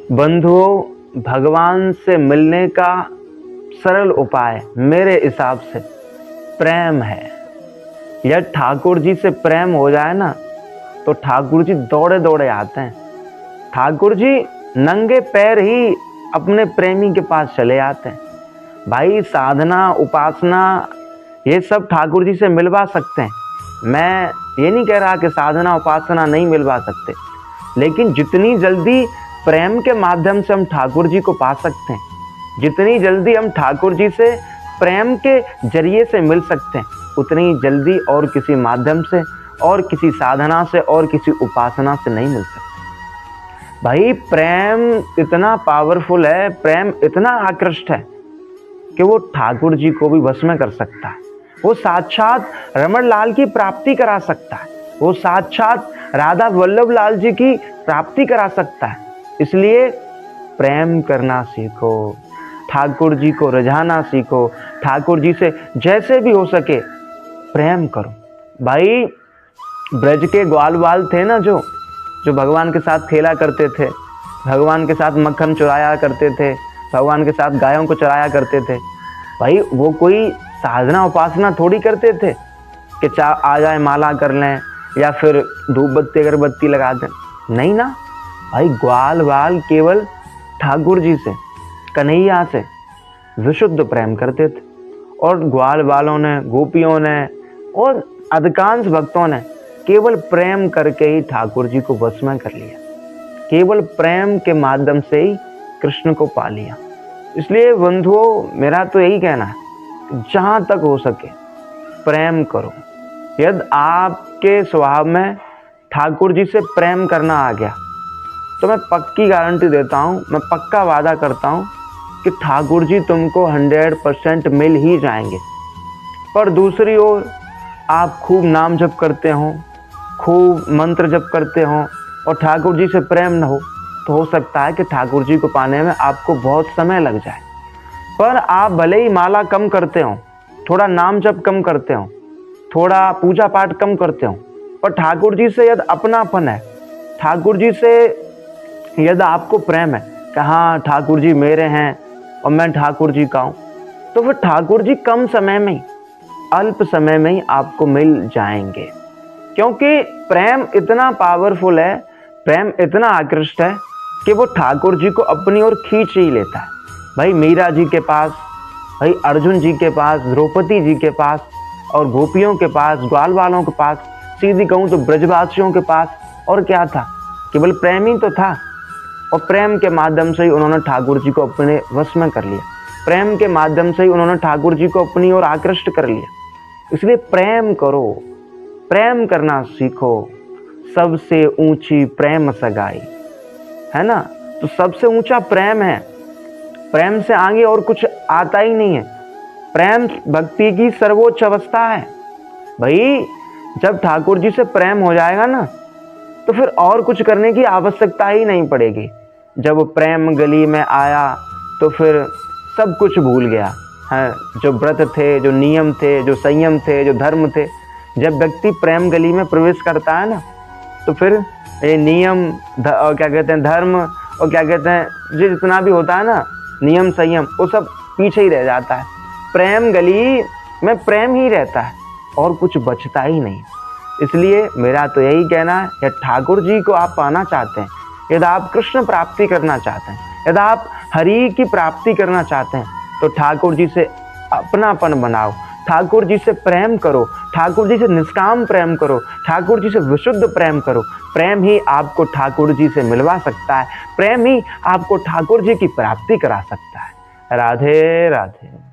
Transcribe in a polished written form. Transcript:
बंधुओं, भगवान से मिलने का सरल उपाय मेरे हिसाब से प्रेम है। यह ठाकुर जी से प्रेम हो जाए ना तो ठाकुर जी दौड़े दौड़े आते हैं। ठाकुर जी नंगे पैर ही अपने प्रेमी के पास चले आते हैं। भाई साधना उपासना ये सब ठाकुर जी से मिलवा सकते हैं। मैं ये नहीं कह रहा कि साधना उपासना नहीं मिलवा सकते, लेकिन जितनी जल्दी प्रेम के माध्यम से हम ठाकुर जी को पा सकते हैं, जितनी जल्दी हम ठाकुर जी से प्रेम के जरिए से मिल सकते हैं, उतनी जल्दी और किसी माध्यम से और किसी साधना से और किसी उपासना से नहीं मिल सकते। भाई प्रेम इतना पावरफुल है, प्रेम इतना आकृष्ट है कि वो ठाकुर जी को भी वश में कर सकता है। वो साक्षात रमण लाल की प्राप्ति करा सकता है, वो साक्षात राधा वल्लभ लाल जी की प्राप्ति करा सकता है। इसलिए प्रेम करना सीखो, ठाकुर जी को रिझाना सीखो, ठाकुर जी से जैसे भी हो सके प्रेम करो। भाई ब्रज के ग्वाल बाल थे ना, जो भगवान के साथ खेला करते थे, भगवान के साथ मक्खन चुराया करते थे, भगवान के साथ गायों को चराया करते थे। भाई वो कोई साधना उपासना थोड़ी करते थे कि आ जाए माला कर लें या फिर धूप बत्ती अगरबत्ती लगा दें। नहीं ना भाई, ग्वाल बाल केवल ठाकुर जी से, कन्हैया से विशुद्ध प्रेम करते थे। और ग्वाल बालों ने, गोपियों ने और अधिकांश भक्तों ने केवल प्रेम करके ही ठाकुर जी को वश में कर लिया, केवल प्रेम के माध्यम से ही कृष्ण को पा लिया। इसलिए बंधुओं, मेरा तो यही कहना है कि जहाँ तक हो सके प्रेम करो। यदि आपके स्वभाव में ठाकुर जी से प्रेम करना आ गया तो मैं पक्की गारंटी देता हूँ, मैं पक्का वादा करता हूँ कि ठाकुर जी तुमको 100% मिल ही जाएंगे। पर दूसरी ओर आप खूब नाम जप करते हो, खूब मंत्र जप करते हो और ठाकुर जी से प्रेम न हो, तो हो सकता है कि ठाकुर जी को पाने में आपको बहुत समय लग जाए। पर आप भले ही माला कम करते हो, थोड़ा नाम जप कम करते हो, थोड़ा पूजा पाठ कम करते हो, पर ठाकुर जी से यदि अपनापन है, ठाकुर जी से यदि आपको प्रेम है कि हाँ ठाकुर जी मेरे हैं और मैं ठाकुर जी का हूँ, तो फिर ठाकुर जी कम समय में ही, अल्प समय में ही आपको मिल जाएंगे। क्योंकि प्रेम इतना पावरफुल है, प्रेम इतना आकृष्ट है कि वो ठाकुर जी को अपनी ओर खींच ही लेता है। भाई मीरा जी के पास, भाई अर्जुन जी के पास, द्रौपदी जी के पास और गोपियों के पास, ग्वाल वालों के पास, सीधी कहूँ तो ब्रजवासियों के पास और क्या था, केवल प्रेम ही तो था। और प्रेम के माध्यम से ही उन्होंने ठाकुर जी को अपने वश में कर लिया, प्रेम के माध्यम से ही उन्होंने ठाकुर जी को अपनी ओर आकृष्ट कर लिया। इसलिए प्रेम करो, प्रेम करना सीखो। सबसे ऊंची प्रेम सगाई है ना, तो सबसे ऊंचा प्रेम है। प्रेम से आगे और कुछ आता ही नहीं है। प्रेम भक्ति की सर्वोच्च अवस्था है। भाई जब ठाकुर जी से प्रेम हो जाएगा ना तो फिर और कुछ करने की आवश्यकता ही नहीं पड़ेगी। जब प्रेम गली में आया तो फिर सब कुछ भूल गया है। जो व्रत थे, जो नियम थे, जो संयम थे, जो धर्म थे, जब व्यक्ति प्रेम गली में प्रवेश करता है ना तो फिर ये नियम और क्या कहते हैं धर्म और क्या कहते हैं जो जितना भी होता है ना नियम संयम, वो सब पीछे ही रह जाता है। प्रेम गली में प्रेम ही रहता है और कुछ बचता ही नहीं। इसलिए मेरा तो यही कहना है, यदि ठाकुर जी को आप पाना चाहते हैं, यदि आप कृष्ण प्राप्ति करना चाहते हैं, यदि आप हरि की प्राप्ति करना चाहते हैं, तो ठाकुर जी से अपनापन बनाओ, ठाकुर जी से प्रेम करो, ठाकुर जी से निष्काम प्रेम करो, ठाकुर जी से विशुद्ध प्रेम करो। प्रेम ही आपको ठाकुर जी से मिलवा सकता है, प्रेम ही आपको ठाकुर जी की प्राप्ति करा सकता है। राधे राधे।